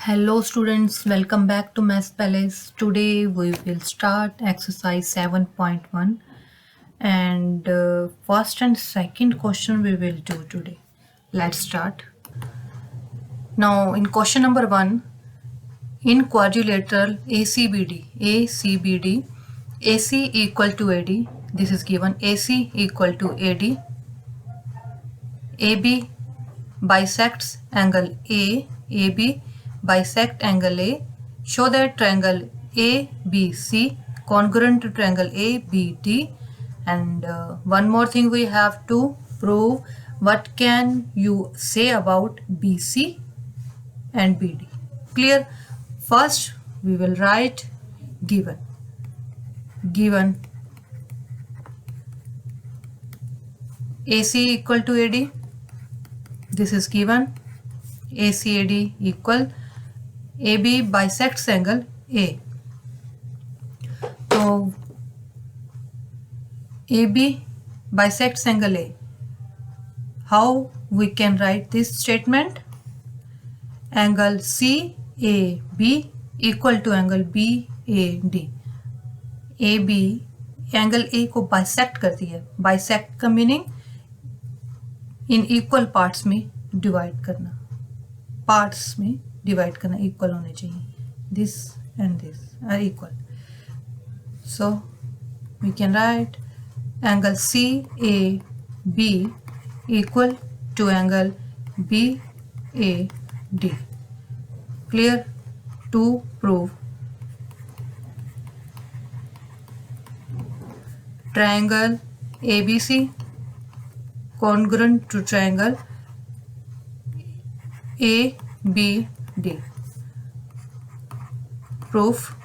Hello students, welcome back to Math Palace. Today we will start exercise 7.1 and first and second question we will do today. Let's start. Now in question number 1, in quadrilateral ACBD, AC equal to AD, this is given AC equal to AD, AB bisects angle AB bisect angle A. Show that triangle ABC congruent to triangle ABD. And one more thing we have to prove. What can you say about BC and BD? Clear? First we will write given AC equal to AD. This is given. ACAD equal AB bisects angle A. So AB bisects angle A. How we can write this statement? Angle CAB equal to angle BAD. AB angle A को bisect करती है. Bisect का meaning in equal parts में divide करना. Parts में divide करना, equal होने चाहिए. This and this are equal. So we can write angle CAB equal to angle BAD. Clear? To prove triangle ABC congruent to triangle ABD. Proof.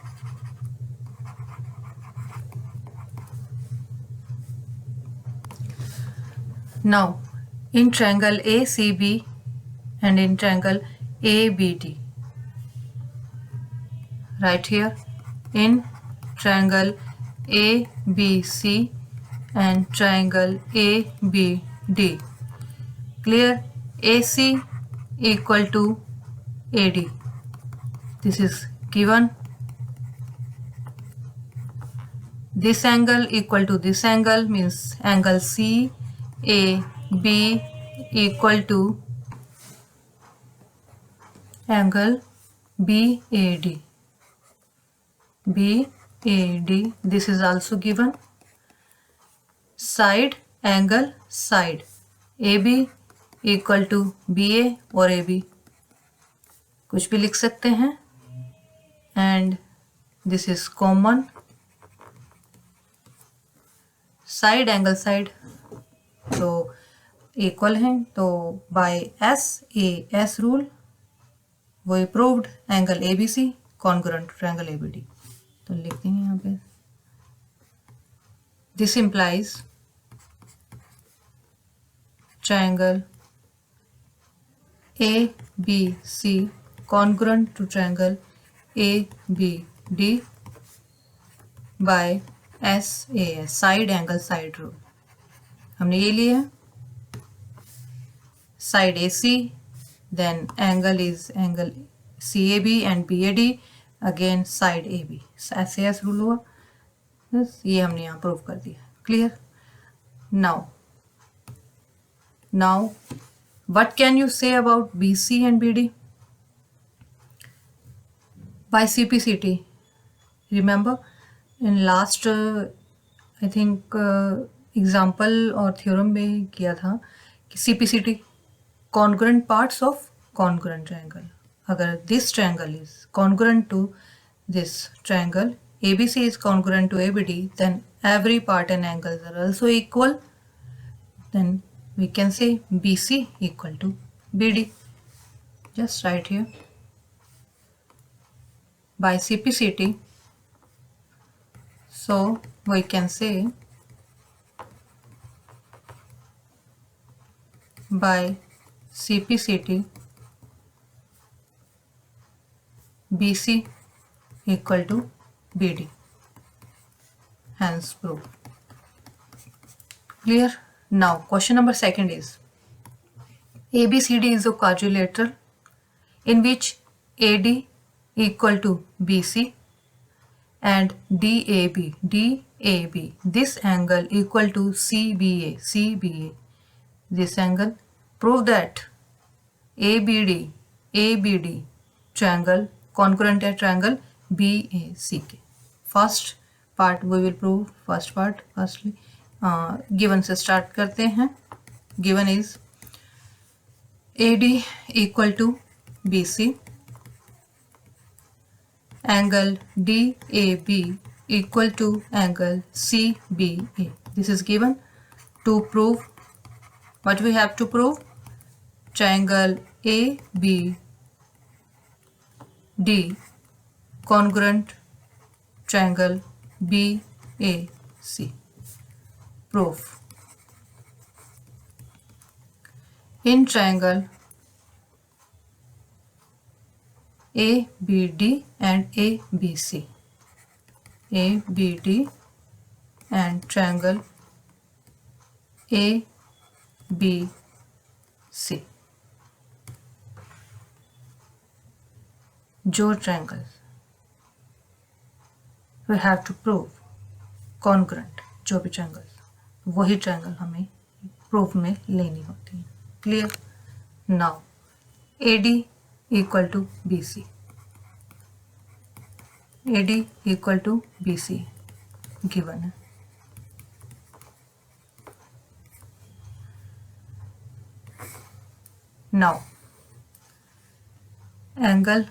Now in triangle ACB and in triangle ABD, right here in triangle ABC and triangle ABD. Clear? AC equal to AD. This is given. This angle equal to this angle means angle CAB equal to angle BAD. This is also given. Side angle side AB equal to BA और AB, कुछ भी लिख सकते हैं. And this is common. Side angle side तो equal हैं, तो by SAS rule we proved angle ABC congruent to triangle ABD. तो लिख देंगे यहाँ पे. This implies triangle ABC congruent to triangle ABD by SAS, side angle side rule. हमने ये लिया. Side AC, then angle is angle CAB and BAD, again side AB. SAS rule हुआ. बस ये हमने यहाँ प्रूव कर दिया. Clear? Now what can you say about BC and BD? By CPCT. Remember in last I think example और theorem में किया था कि CPCT congruent parts of congruent triangle. अगर this triangle is congruent to this triangle, ABC is congruent to ABD, then every part and angles are also equal. Then we can say BC equal to BD. Just write here. By CPCT, so we can say by CPCT BC equal to BD. Hence proof. Clear? Now question number second is ABCD is a quadrilateral in which AD equal to BC and DAB, this angle equal to CBA. This angle, prove that ABD triangle congruent है triangle BACK. First part we will prove. First part, firstly given से start करते हैं. Given is AD equal to BC, angle DAB equal to angle CBA. This is given. To prove, what we have to prove? Triangle ABD congruent triangle BAC. Proof. In triangle ABD and ABC, ABD and triangle ABC, जो triangles we have to prove congruent, जो भी triangles, वही triangle हमें proof में लेनी होती है. Clear? Now AD equal to BC, AD equal to BC given है. Now angle,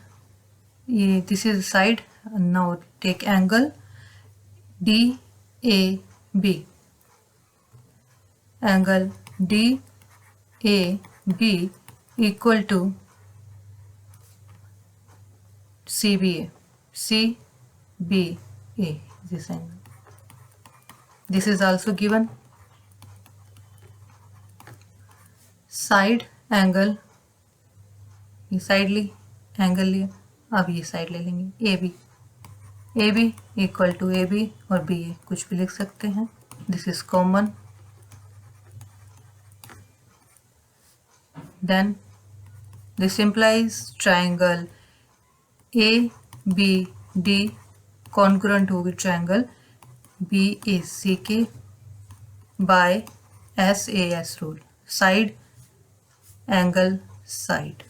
this is side. Now take angle DAB, angle DAB equal to CBA, this angle. This is also given. Side angle, ये side ली, angle लिया, अब ये side ले लेंगे AB equal to AB और BA कुछ भी लिख सकते हैं. This is common. Then this implies triangle ABD congruent होगी triangle BACK by SAS rule. Side angle side.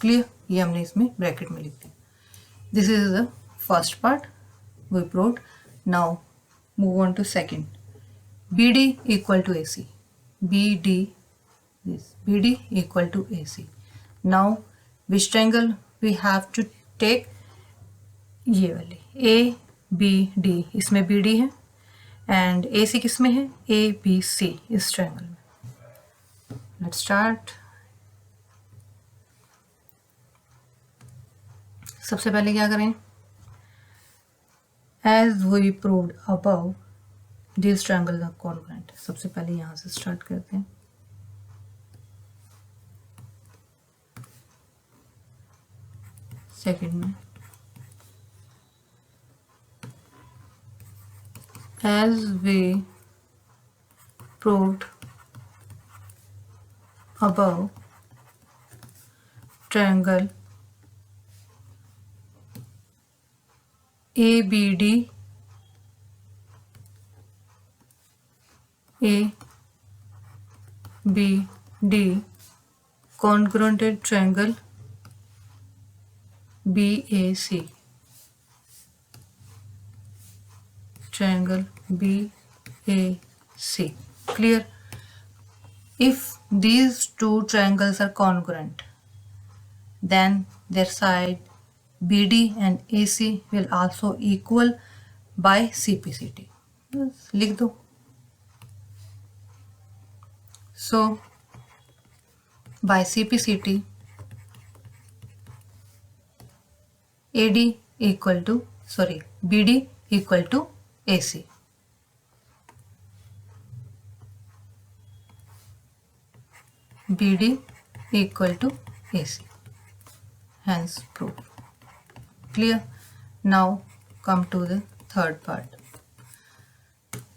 Clear? ये हमने इसमें ब्रैकेट में लिख दिया. This is the first part we proved. Now move on to second. BD equal to AC, BD equal to AC. Now which triangle we have to take? ये वाली ABD, इसमें BD है एंड AC किस में है? ABC इस triangle में. Let's start. सबसे पहले क्या करें? As we proved above this triangle are congruent. सबसे पहले यहां से स्टार्ट करते हैं. सेकंड में as we proved above triangle ABD congruent triangle BAC, triangle BAC. Clear? If these two triangles are congruent, then their side BD and AC will also equal by CPCT. लिख दो. So by CPCT BD equal to AC. BD equal to AC. Hence proof. Clear? Now come to the third part.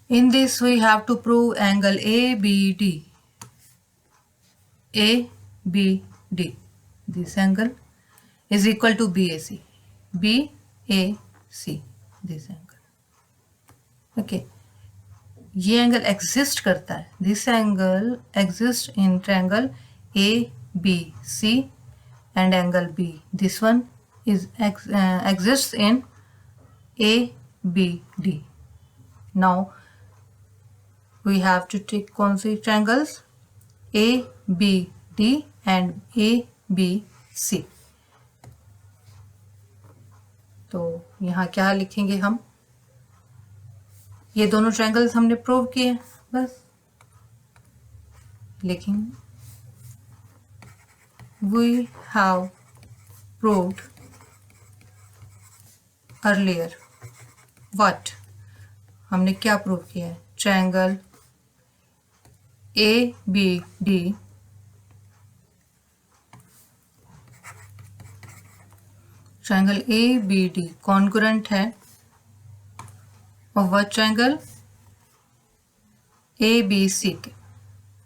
In this we have to prove angle ABD ABD. This angle is equal to BAC. BAC. This angle. Okay. ये angle exist करता है. This angle exist in triangle ABC and angle B. This one is exists in ABD. Now we have to take कौन सी triangles? ABD and ABC. तो यहाँ क्या लिखेंगे हम? ये दोनों ट्रायंगल्स हमने प्रूव किए, बस लिखेंगे we have proved earlier. What? हमने क्या प्रूव किया है? Triangle ABD triangle ABD congruent है और वह ट्रायंगल ABC के.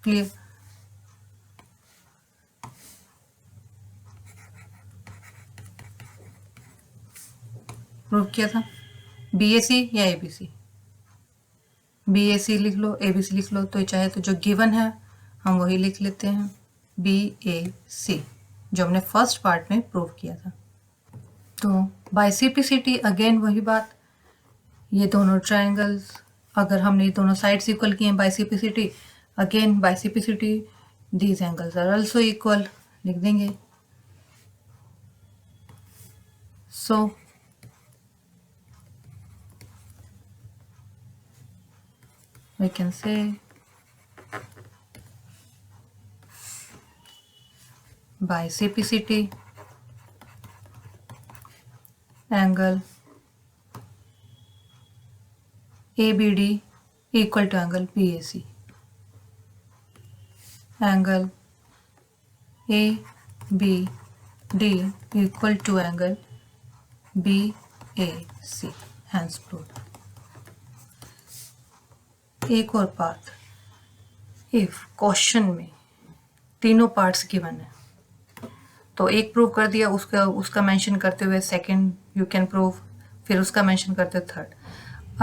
क्लियर? प्रूव किया था. BAC या ABC? BAC लिख लो, ABC लिख लो, तो चाहे तो जो गिवन है हम वही लिख लेते हैं. BAC जो हमने फर्स्ट पार्ट में प्रूव किया था. तो बाय सिम्प्लिसिटी अगेन वही बात, ये दोनों ट्रायंगल्स अगर हमने दोनों साइड्स इक्वल किए हैं by simplicity, again by simplicity these angles are also equal, लिख देंगे. सो we can say by simplicity angle ABD equal to angle BAC. Angle ABD equal to angle BAC. Hence proved. एक और part, if question में तीनों parts given है तो एक prove कर दिया, उसका मेंशन करते हुए सेकंड यू कैन प्रूव, फिर उसका मेंशन करते हुए थर्ड.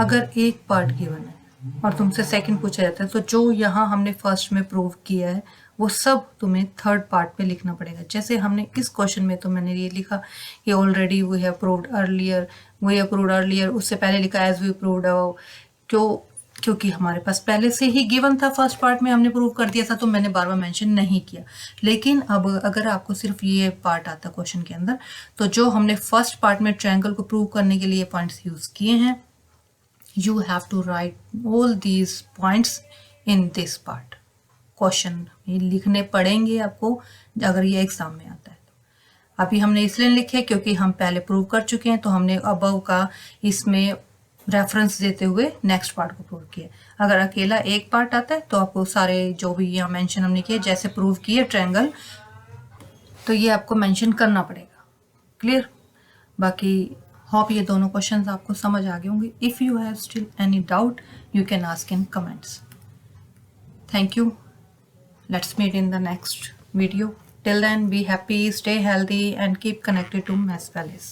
अगर एक पार्ट गिवन है और तुमसे सेकंड पूछा जाता है तो जो यहाँ हमने फर्स्ट में प्रूव किया है वो सब तुम्हें थर्ड पार्ट में लिखना पड़ेगा. जैसे हमने इस क्वेश्चन में तो मैंने ये लिखा कि already we have proved earlier, उससे पहले लिखा एज वी प्रूव्ड क्योंकि हमारे पास पहले से ही गिवन था, फर्स्ट पार्ट में हमने प्रूव कर दिया था तो मैंने बार बार मेंशन नहीं किया. लेकिन अब अगर आपको सिर्फ ये पार्ट आता क्वेश्चन के अंदर, तो जो हमने फर्स्ट पार्ट में ट्रायंगल को प्रूव करने के लिए पॉइंट्स यूज किए हैं, you have to write all these points in this part. Question में लिखने पड़ेंगे आपको अगर ये एग्जाम में आता है. तो अभी हमने इसलिए लिखे क्योंकि हम पहले प्रूव कर चुके हैं, तो हमने अबव का इसमें रेफरेंस देते हुए नेक्स्ट पार्ट को प्रूव किया. अगर अकेला एक पार्ट आता है तो आपको सारे जो भी यहाँ मेंशन हमने किए जैसे प्रूव किए ट्रायंगल, तो ये आपको मेंशन करना पड़ेगा. क्लियर? बाकी होप ये दोनों क्वेश्चंस आपको समझ आ गए होंगे. If you have still any doubt you can ask in comments. Thank you. Let's meet in the next video. Till then, be happy, stay healthy and keep connected to Maths Palace.